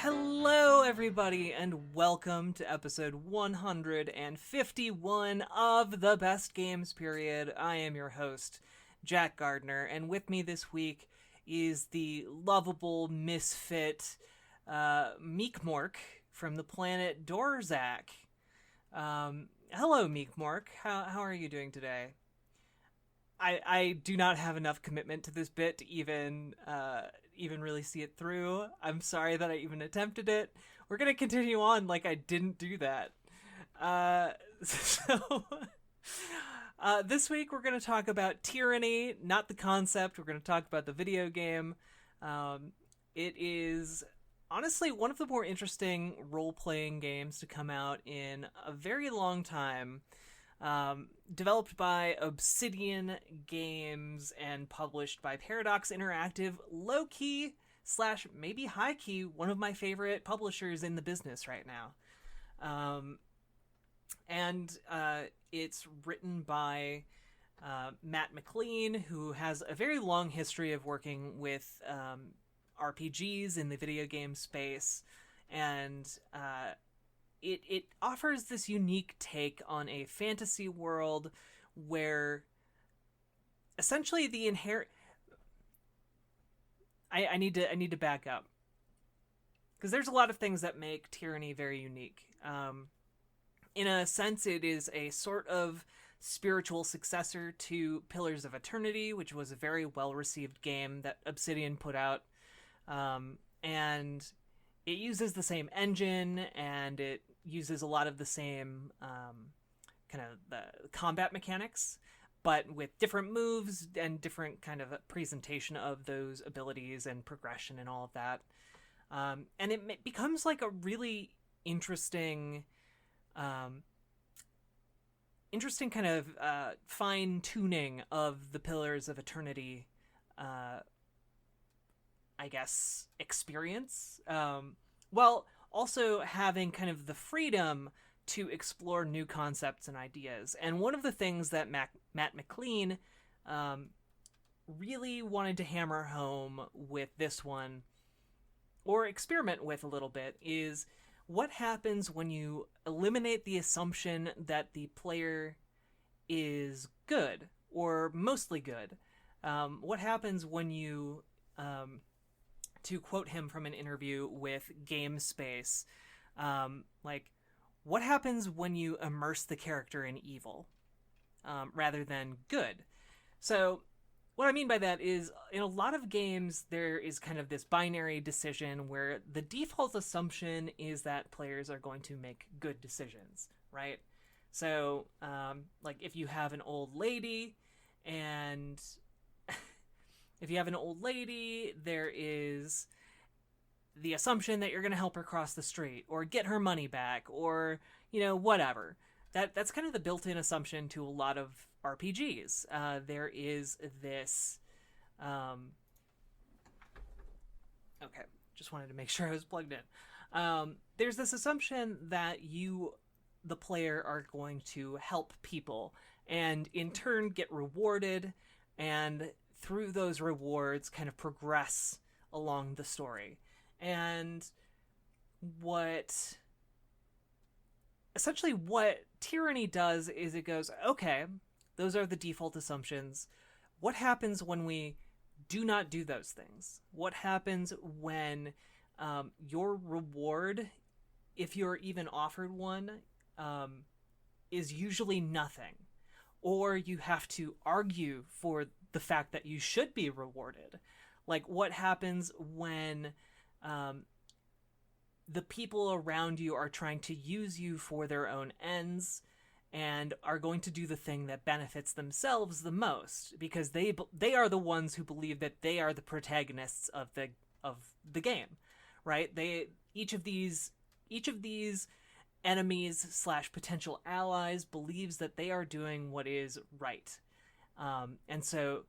Hello, everybody, and welcome to episode 151 of the Best Games Period. I am your host, Jack Gardner, and with me this week is the lovable misfit Meek Mork from the planet Dorzak. Hello, Meek Mork. How are you doing today? I do not have enough commitment to this bit to even really see it through. I'm sorry that I even attempted it. We're gonna continue on like I didn't do that. So this week we're gonna talk about Tyranny, not the concept. We're gonna talk about the video game. It is honestly one of the more interesting role-playing games to come out in a very long time. Developed by Obsidian Games and published by Paradox Interactive, low-key slash maybe high-key, one of my favorite publishers in the business right now. And it's written by Matt McLean, who has a very long history of working with RPGs in the video game space, and it offers this unique take on a fantasy world where essentially the inherent... I need to back up, because there's a lot of things that make Tyranny very unique. In a sense, it is a sort of spiritual successor to Pillars of Eternity, which was a very well-received game that Obsidian put out. And it uses the same engine, and it uses a lot of the same kind of the combat mechanics, but with different moves and different kind of presentation of those abilities and progression and all of that. And it becomes like a really interesting kind of fine-tuning of the Pillars of Eternity, I guess, experience. While also having kind of the freedom to explore new concepts and ideas. And one of the things that Matt McLean really wanted to hammer home with this one, or experiment with a little bit, is what happens when you eliminate the assumption that the player is good, or mostly good. What happens when you... to quote him from an interview with GameSpace, what happens when you immerse the character in evil rather than good? So what I mean by that is, in a lot of games, there is kind of this binary decision where the default assumption is that players are going to make good decisions, right? So, if you have an old lady, and if you have an old lady, there is the assumption that you're going to help her cross the street or get her money back, or, whatever. That's kind of the built-in assumption to a lot of RPGs. There is this... Okay, just wanted to make sure I was plugged in. There's this assumption that you, the player, are going to help people and in turn get rewarded, and through those rewards kind of progress along the story. And what Tyranny does is it goes, okay, those are the default assumptions. What happens when we do not do those things? What happens when your reward, if you're even offered one, is usually nothing? Or you have to argue for the fact that you should be rewarded. Like, what happens when the people around you are trying to use you for their own ends and are going to do the thing that benefits themselves the most, because they are the ones who believe that they are the protagonists of the game, right? Each of these enemies slash potential allies believes that they are doing what is right. And so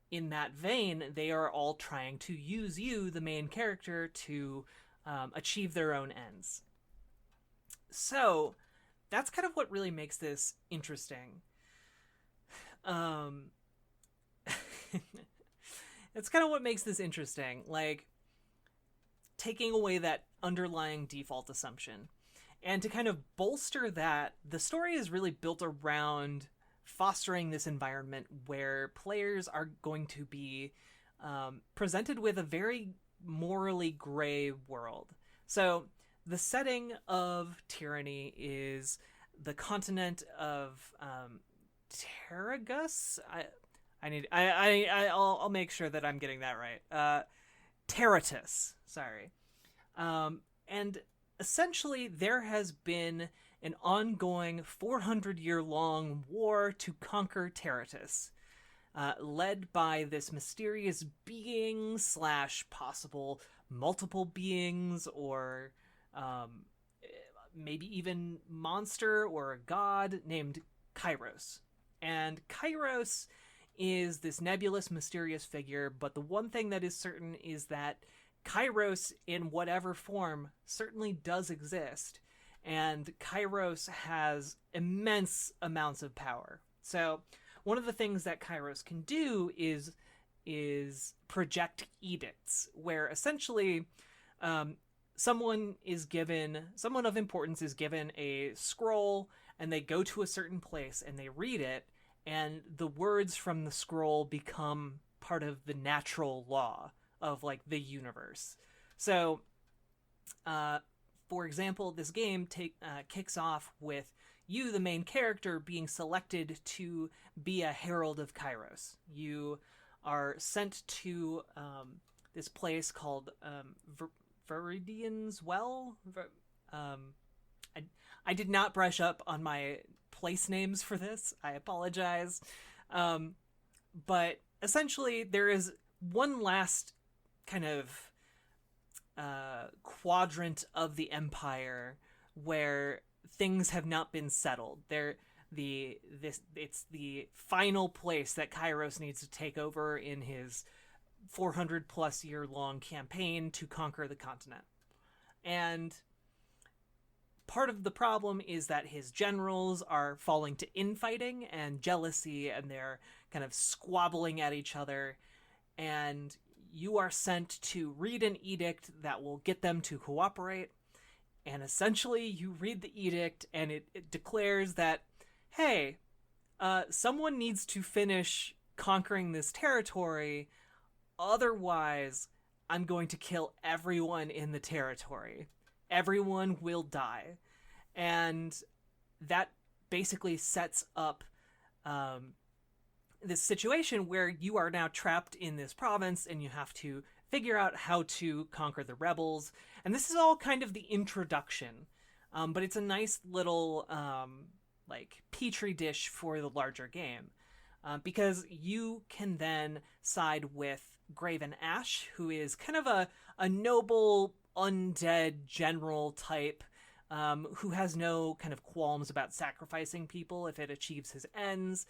in that vein, they are all trying to use you, the main character, to achieve their own ends. So that's kind of what really makes this interesting. It's kind of what makes this interesting. Like, taking away that underlying default assumption. And to kind of bolster that, the story is really built around fostering this environment where players are going to be presented with a very morally gray world. So the setting of Tyranny is the continent of Terragus. I'll make sure that I'm getting that right. Terratus, sorry. And essentially, there has been an ongoing 400-year-long war to conquer Terratus, led by this mysterious being / possible multiple beings, or maybe even monster or a god named Kairos. And Kairos is this nebulous, mysterious figure, but the one thing that is certain is that Kairos, in whatever form, certainly does exist, and Kairos has immense amounts of power. So one of the things that Kairos can do is project edicts, where essentially someone of importance is given a scroll, and they go to a certain place and they read it, and the words from the scroll become part of the natural law of like the universe. So for example, this game kicks off with you, the main character, being selected to be a herald of Kairos. You are sent to this place called Viridian's Well. I did not brush up on my place names for this. I apologize. But essentially, there is one last kind of quadrant of the Empire where things have not been settled. It's the final place that Kairos needs to take over in his 400 plus year long campaign to conquer the continent. And part of the problem is that his generals are falling to infighting and jealousy, and they're kind of squabbling at each other, and you are sent to read an edict that will get them to cooperate. And essentially, you read the edict, and it declares that, hey, someone needs to finish conquering this territory, otherwise I'm going to kill everyone in the territory. Everyone will die. And that basically sets up this situation where you are now trapped in this province, and you have to figure out how to conquer the rebels. And this is all kind of the introduction, but it's a nice little like petri dish for the larger game, because you can then side with Graven Ash, who is kind of a noble undead general type, who has no kind of qualms about sacrificing people if it achieves his ends.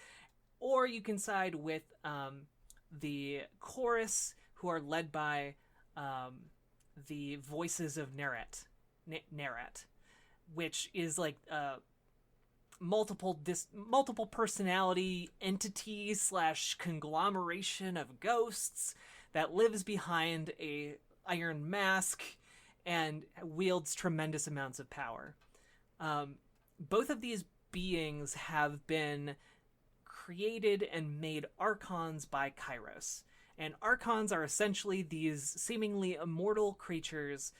Or you can side with the chorus, who are led by the voices of Neret, which is like multiple personality entity / conglomeration of ghosts that lives behind a iron mask and wields tremendous amounts of power. Both of these beings have been created and made archons by Kairos. And archons are essentially these seemingly immortal creatures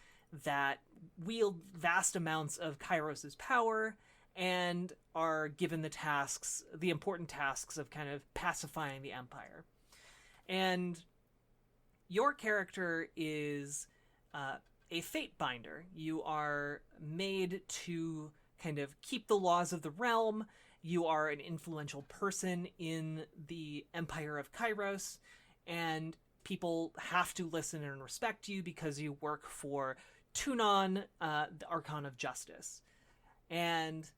that wield vast amounts of Kairos' power and are given the important tasks of kind of pacifying the Empire. And your character is a fate binder. You are made to kind of keep the laws of the realm. You are an influential person in the Empire of Kairos, and people have to listen and respect you because you work for Tunon, the Archon of Justice. And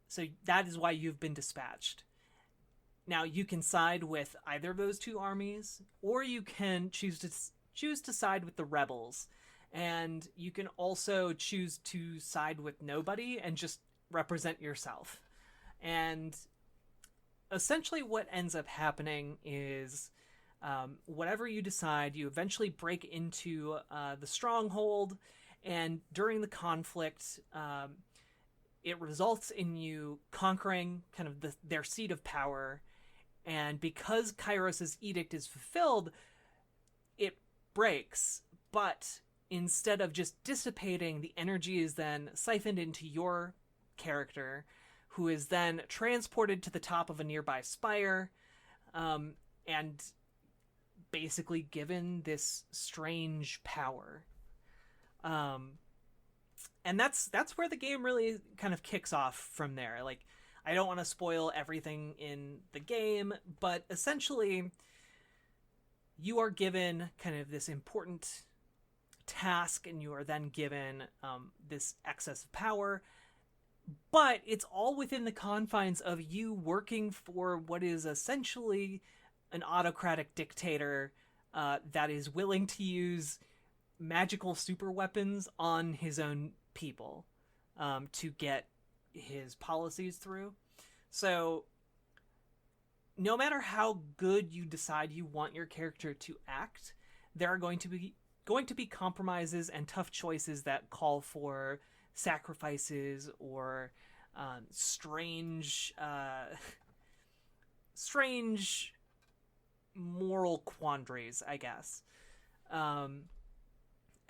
so that is why you've been dispatched. Now, you can side with either of those two armies, or you can choose to side with the rebels. And you can also choose to side with nobody and just represent yourself. And essentially what ends up happening is Whatever you decide, you eventually break into the stronghold, and during the conflict, it results in you conquering kind of their seat of power. And because Kairos' edict is fulfilled, it breaks, but instead of just dissipating, the energy is then siphoned into your character, who is then transported to the top of a nearby spire, and basically given this strange power. And that's where the game really kind of kicks off from there. Like, I don't want to spoil everything in the game, but essentially you are given kind of this important task, and you are then given this excess of power, but it's all within the confines of you working for what is essentially an autocratic dictator that is willing to use magical super weapons on his own people to get his policies through. So no matter how good you decide you want your character to act, there are going to be compromises and tough choices that call for sacrifices or strange moral quandaries, I guess.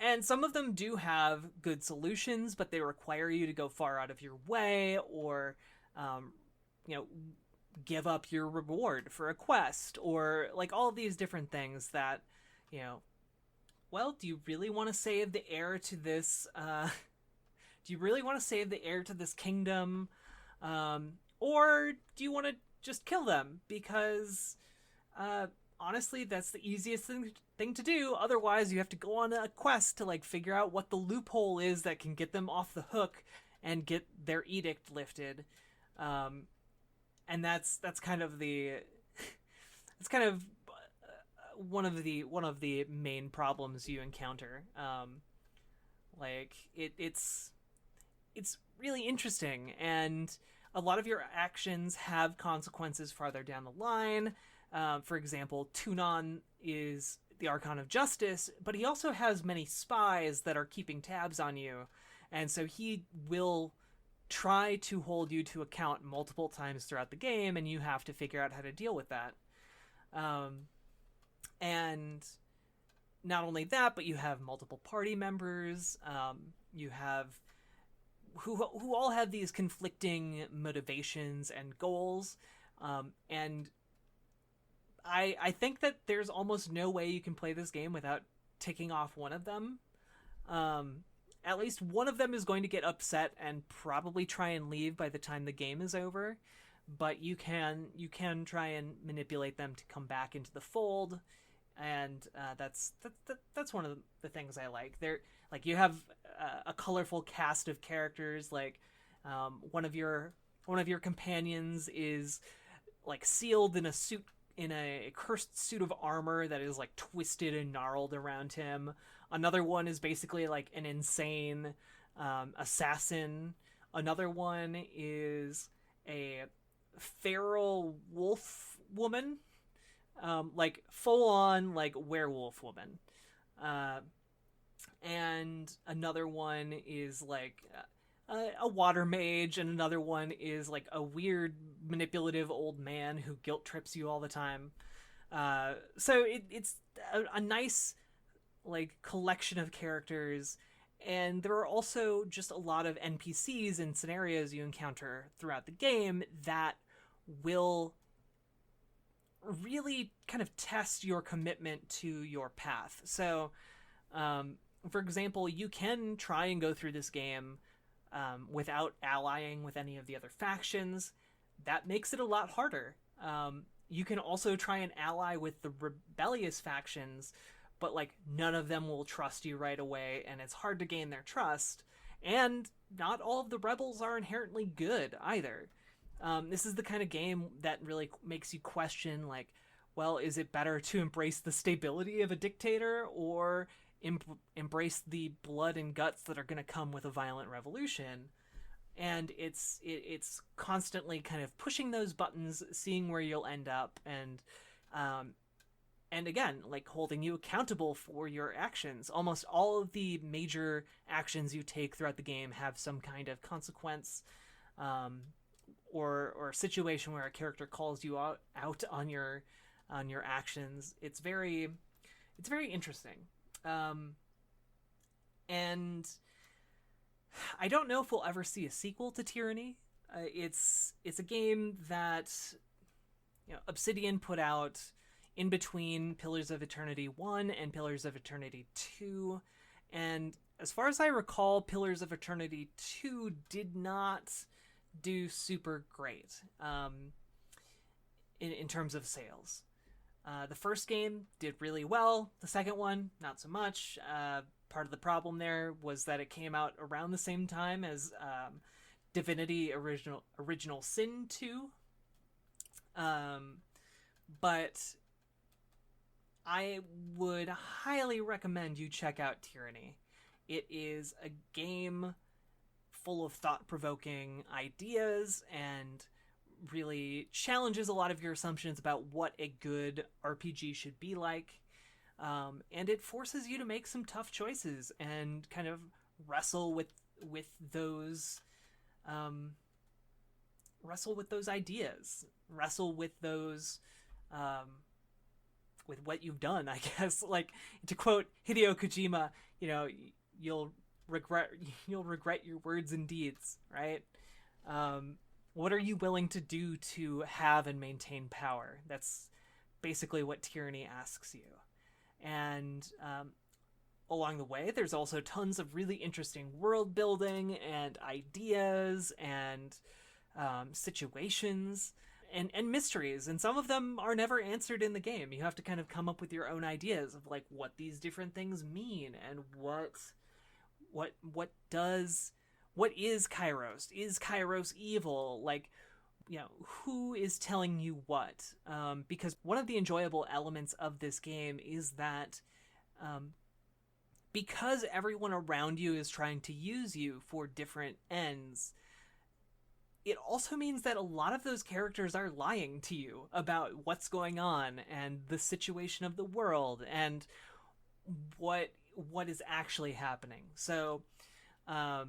And some of them do have good solutions, but they require you to go far out of your way, or give up your reward for a quest, or like all of these different things that, well, do you really want to save the heir to this kingdom, or do you want to just kill them because honestly that's the easiest thing to do? Otherwise you have to go on a quest to like figure out what the loophole is that can get them off the hook and get their edict lifted. And that's kind of the it's kind of one of the main problems you encounter. It's really interesting, and a lot of your actions have consequences farther down the line. For example, Tunon is the Archon of Justice, but he also has many spies that are keeping tabs on you, and so he will try to hold you to account multiple times throughout the game, and you have to figure out how to deal with that. And not only that, but you have multiple party members. You have who all have these conflicting motivations and goals. And I think that there's almost no way you can play this game without ticking off one of them. At least one of them is going to get upset and probably try and leave by the time the game is over. But you can try and manipulate them to come back into the fold, and that's one of the things I like. Like, you have a colorful cast of characters. Like, one of your companions is like sealed in a cursed suit of armor that is like twisted and gnarled around him. Another one is basically like an insane assassin. Another one is a feral wolf woman, like full on like werewolf woman. And another one is like a water mage, and another one is like a weird manipulative old man who guilt trips you all the time. So it's a nice like collection of characters, and there are also just a lot of NPCs and scenarios you encounter throughout the game that will really kind of test your commitment to your path. So, for example, you can try and go through this game without allying with any of the other factions. That makes it a lot harder. You can also try and ally with the rebellious factions, but like none of them will trust you right away, and it's hard to gain their trust. And not all of the rebels are inherently good either. This is the kind of game that really makes you question, like, well, is it better to embrace the stability of a dictator, or embrace the blood and guts that are going to come with a violent revolution? And it's constantly kind of pushing those buttons, seeing where you'll end up, and and again, like holding you accountable for your actions. Almost all of the major actions you take throughout the game have some kind of consequence, um, or situation where a character calls you out on your actions. It's very interesting, um, and I don't know if we'll ever see a sequel to Tyranny. It's a game that, you know, Obsidian put out in between Pillars of Eternity 1 and Pillars of Eternity 2. And as far as I recall, Pillars of Eternity 2 did not do super great, in terms of sales. The first game did really well. The second one, not so much. Part of the problem there was that it came out around the same time as Divinity Original Sin 2. But I would highly recommend you check out Tyranny. It is a game full of thought-provoking ideas and really challenges a lot of your assumptions about what a good RPG should be like. And it forces you to make some tough choices and kind of wrestle with those ideas, wrestle with those with what you've done, I guess. Like, to quote Hideo Kojima, you know, you'll regret your words and deeds, right? What are you willing to do to have and maintain power? That's basically what Tyranny asks you. And along the way, there's also tons of really interesting world building and ideas and situations and mysteries. And some of them are never answered in the game. You have to kind of come up with your own ideas of like what these different things mean and what is Kairos? Is Kairos evil? Like, you know, who is telling you what? Because one of the enjoyable elements of this game is that because everyone around you is trying to use you for different ends, it also means that a lot of those characters are lying to you about what's going on and the situation of the world and what is actually happening. So a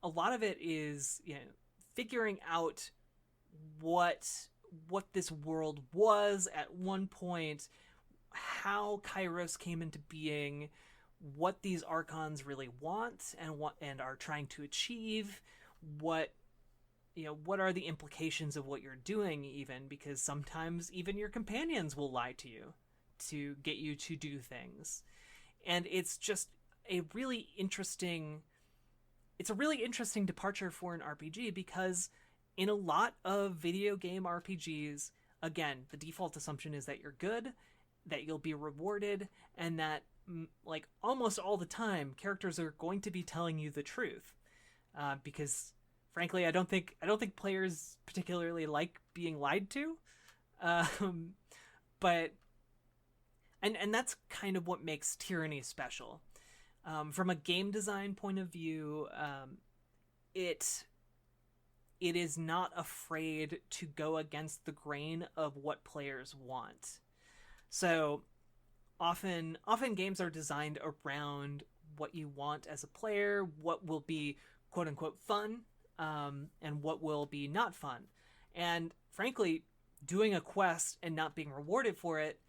lot of it is, you know, figuring out what this world was at one point, how Kairos came into being, what these Archons really want and are trying to achieve, what are the implications of what you're doing, even because sometimes even your companions will lie to you to get you to do things. And it's just a really interesting departure for an RPG, because in a lot of video game RPGs, again, the default assumption is that you're good, that you'll be rewarded, and that like almost all the time characters are going to be telling you the truth, because frankly I don't think players particularly like being lied to, but and that's kind of what makes Tyranny special. From a game design point of view, it is not afraid to go against the grain of what players want. So often games are designed around what you want as a player, what will be quote unquote fun, and what will be not fun. And frankly, doing a quest and not being rewarded for it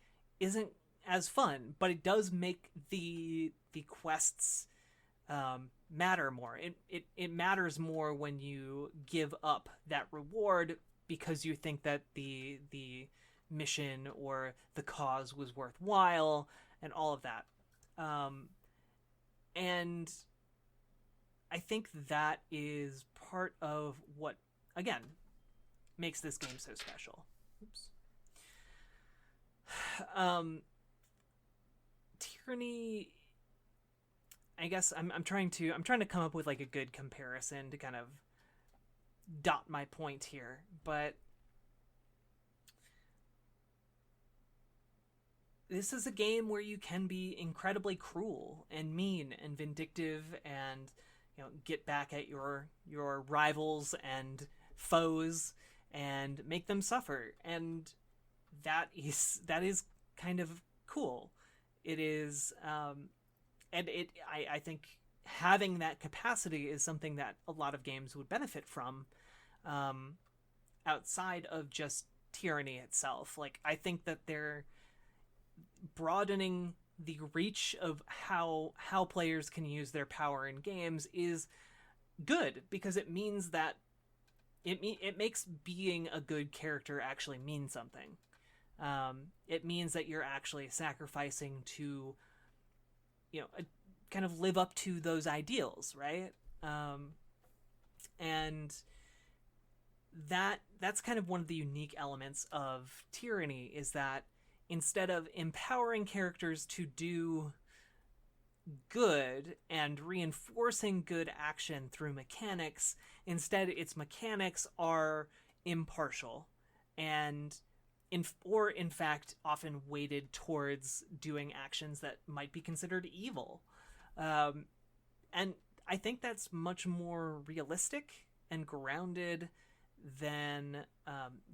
isn't as fun, but it does make the quests matter more. It matters more when you give up that reward because you think that the mission or the cause was worthwhile and all of that. And I think that is part of what, again, makes this game so special. Oops. Tyranny, I guess I'm trying to come up with like a good comparison to kind of dot my point here, but this is a game where you can be incredibly cruel and mean and vindictive and, you know, get back at your rivals and foes and make them suffer, and that is kind of cool. It is, and I think having that capacity is something that a lot of games would benefit from, outside of just Tyranny itself. Like, I think that they're broadening the reach of how players can use their power in games is good, because it means that it makes being a good character actually mean something. It means that you're actually sacrificing to, kind of live up to those ideals, right? And that's kind of one of the unique elements of Tyranny, is that instead of empowering characters to do good and reinforcing good action through mechanics, instead its mechanics are impartial and in fact often weighted towards doing actions that might be considered evil. And I think that's much more realistic and grounded than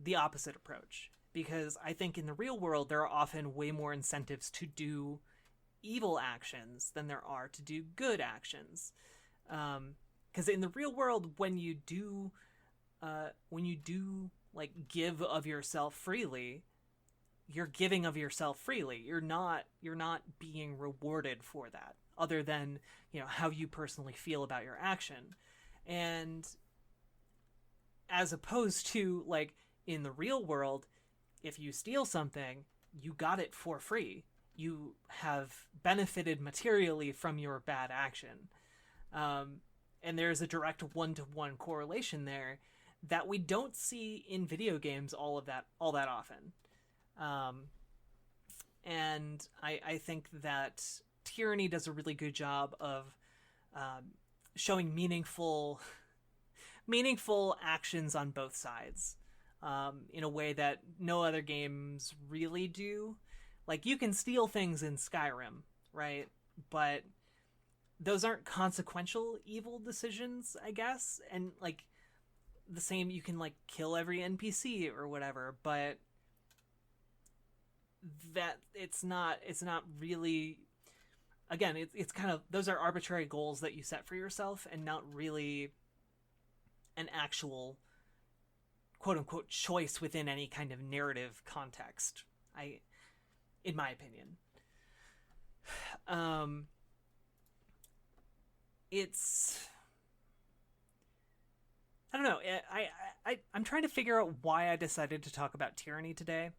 the opposite approach, because I think in the real world there are often way more incentives to do evil actions than there are to do good actions. Because in the real world, when you do like give of yourself freely, you're giving of yourself freely. You're not being rewarded for that, other than how you personally feel about your action. And as opposed to, like, in the real world, if you steal something, you got it for free. You have benefited materially from your bad action. And there's a direct one-to-one correlation there that we don't see in video games all that often. And I think that Tyranny does a really good job of showing meaningful actions on both sides, in a way that no other games really do. Like, you can steal things in Skyrim, right? But those aren't consequential evil decisions, I guess. And, like, the same, you can, like, kill every NPC or whatever, but that it's not really, again, it's kind of, those are arbitrary goals that you set for yourself and not really an actual quote-unquote choice within any kind of narrative context, in my opinion. It's, I don't know. I'm trying to figure out why I decided to talk about Tyranny today.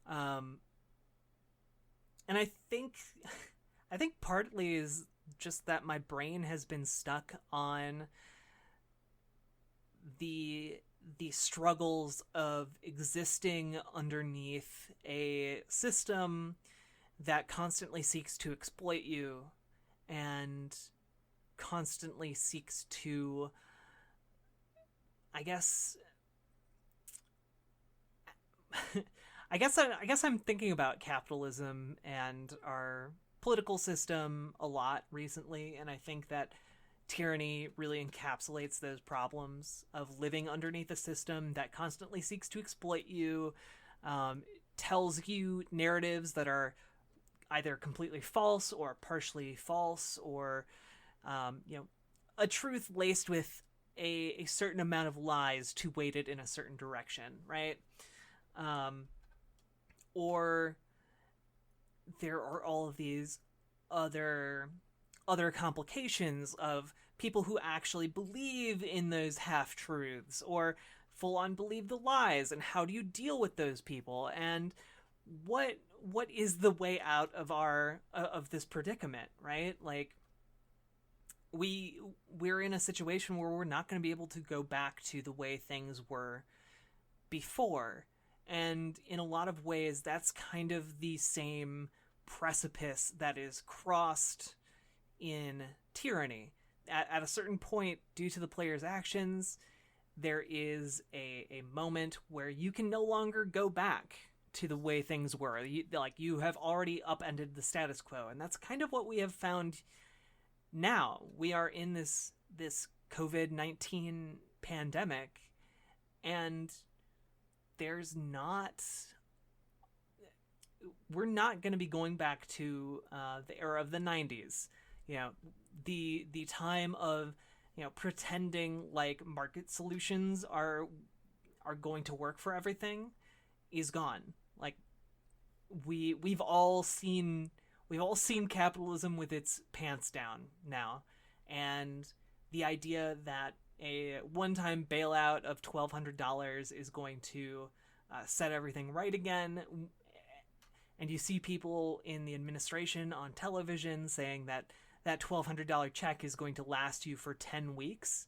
And I think partly is just that my brain has been stuck on the struggles of existing underneath a system that constantly seeks to exploit you and constantly seeks to, I guess I guess I'm thinking about capitalism and our political system a lot recently, and I think that Tyranny really encapsulates those problems of living underneath a system that constantly seeks to exploit you, tells you narratives that are either completely false or partially false, or a truth laced with a certain amount of lies to weight it in a certain direction, right? Or there are all of these other complications of people who actually believe in those half-truths or full-on believe the lies, and how do you deal with those people, and what is the way out of this predicament, right? Like, we're in a situation where we're not going to be able to go back to the way things were before, and in a lot of ways that's kind of the same precipice that is crossed in Tyranny. At a certain point, due to the player's actions, there is a moment where you can no longer go back to the way things were. You have already upended the status quo, and that's kind of what we have found now. We are in this COVID-19 pandemic, and there's not... we're not going to be going back to the era of the 90s. You know, the time of, you know, pretending like market solutions are going to work for everything is gone. Like we've all seen capitalism with its pants down now, and the idea that a one-time bailout of $1,200 is going to set everything right again. And you see people in the administration on television saying that that $1,200 check is going to last you for 10 weeks.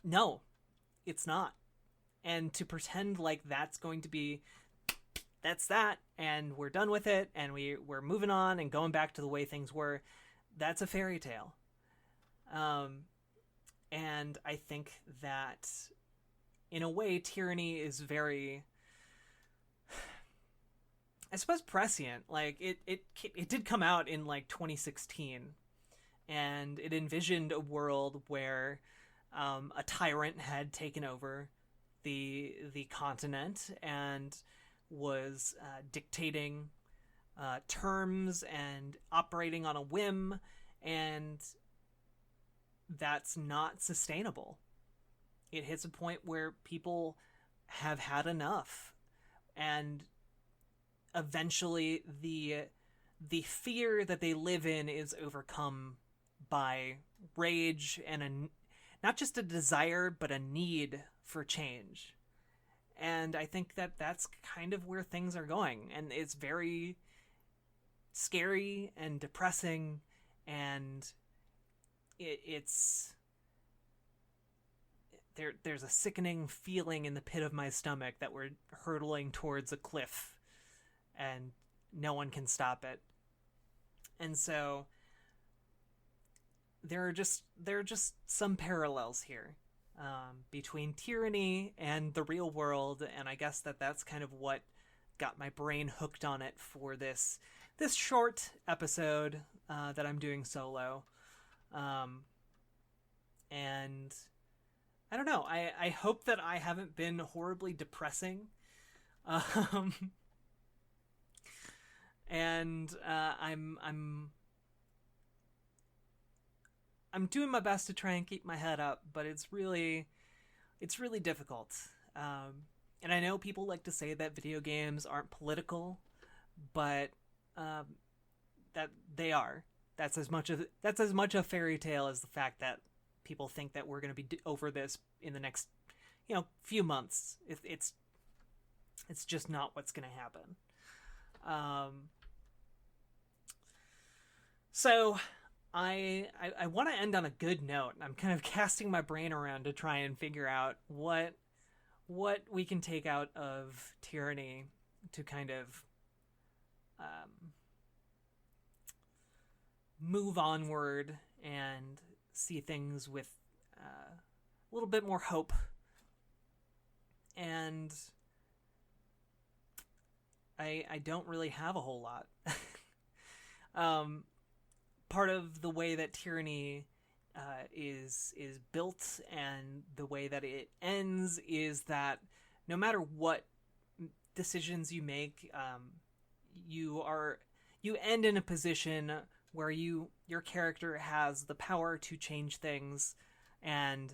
No, it's not. And to pretend like that's going to be, that's that, and we're done with it, and we're moving on and going back to the way things were, that's a fairy tale. And I think that, in a way, Tyranny is very, I suppose, prescient. Like, it did come out in, like, 2016, and it envisioned a world where a tyrant had taken over the continent and was dictating terms and operating on a whim, and that's not sustainable. It hits a point where people have had enough, and eventually the fear that they live in is overcome by rage and not just a desire, but a need for change. And I think that that's kind of where things are going, and it's very scary and depressing, and there's a sickening feeling in the pit of my stomach that we're hurtling towards a cliff and no one can stop it. And so there are just some parallels here between Tyranny and the real world, and I guess that's kind of what got my brain hooked on it for this short episode that I'm doing solo. And I don't know. I hope that I haven't been horribly depressing. And I'm doing my best to try and keep my head up, but it's really difficult. And I know people like to say that video games aren't political, but that they are. That's as much a fairy tale as the fact that people think that we're going to be over this in the next, few months. It's just not what's going to happen. So I want to end on a good note. I'm kind of casting my brain around to try and figure out what we can take out of Tyranny to kind of move onward and see things with a little bit more hope. And I don't really have a whole lot. Part of the way that Tyranny is built and the way that it ends is that no matter what decisions you make, you end in a position where your character has the power to change things and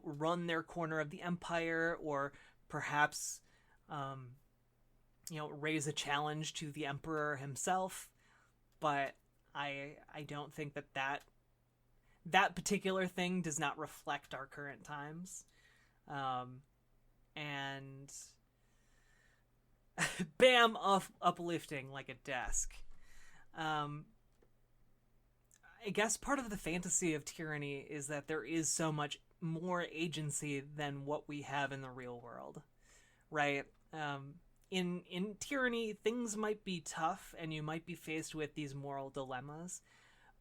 run their corner of the empire, or perhaps raise a challenge to the emperor himself. But I don't think that particular thing does not reflect our current times. And bam, uplifting like a desk. I guess part of the fantasy of Tyranny is that there is so much more agency than what we have in the real world, right? In Tyranny, things might be tough and you might be faced with these moral dilemmas,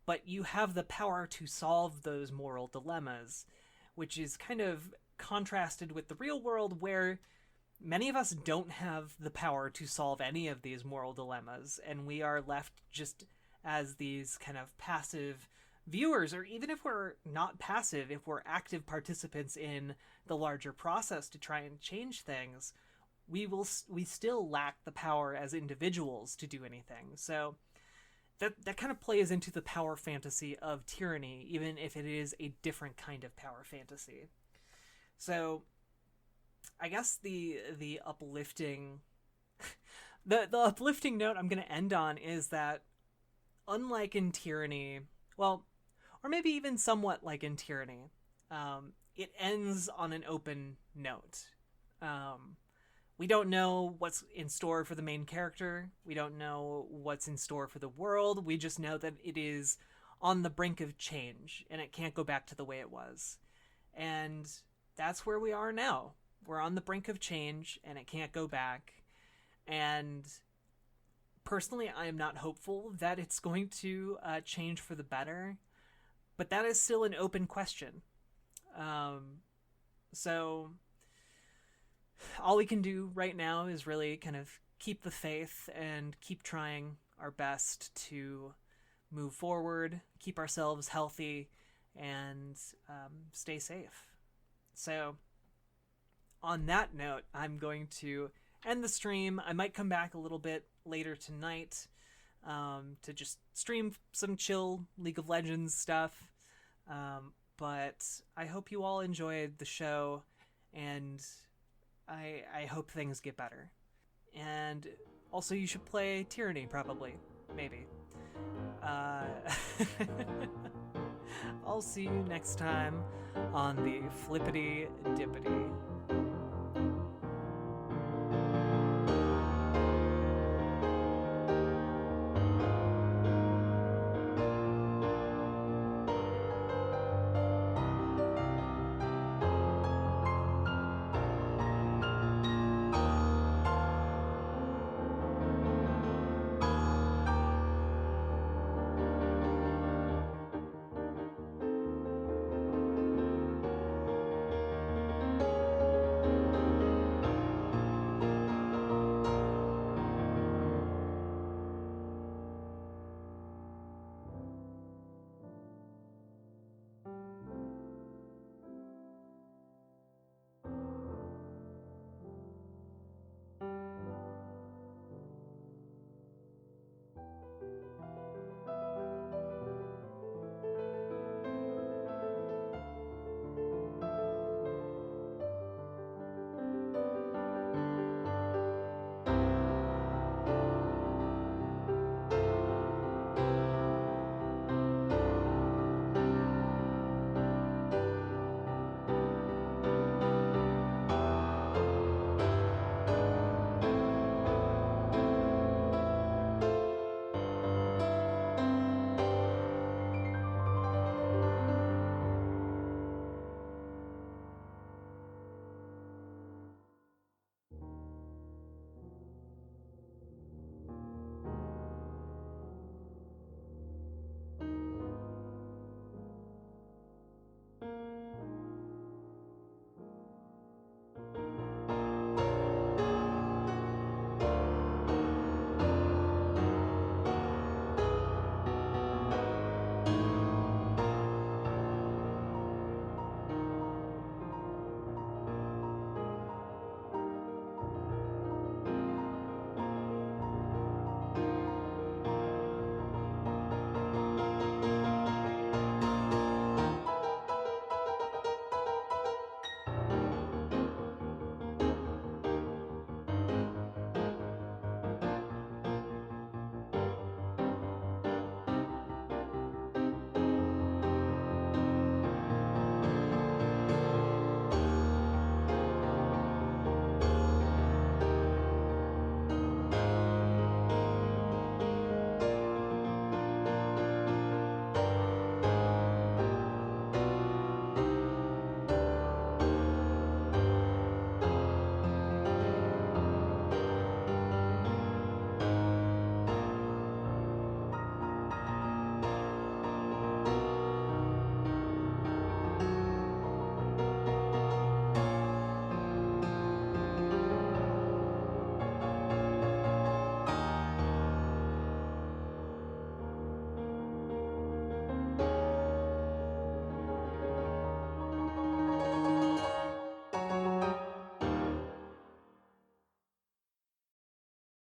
but you have the power to solve those moral dilemmas, which is kind of contrasted with the real world, where many of us don't have the power to solve any of these moral dilemmas, and we are left just as these kind of passive viewers, or even if we're not passive, if we're active participants in the larger process to try and change things, we still lack the power as individuals to do anything. So that kind of plays into the power fantasy of Tyranny, even if it is a different kind of power fantasy. So I guess the uplifting the uplifting note I'm going to end on is that, unlike in Tyranny, well, or maybe even somewhat like in Tyranny, it ends on an open note. We don't know what's in store for the main character. We don't know what's in store for the world. We just know that it is on the brink of change, and it can't go back to the way it was. And that's where we are now. We're on the brink of change, and it can't go back. And personally, I am not hopeful that it's going to change for the better, but that is still an open question. So all we can do right now is really kind of keep the faith and keep trying our best to move forward, keep ourselves healthy, and stay safe. So on that note, I'm going to end the stream. I might come back a little bit later tonight to just stream some chill League of Legends stuff. But I hope you all enjoyed the show, and I hope things get better. And also, you should play Tyranny, probably. Maybe. I'll see you next time on the Flippity Dippity.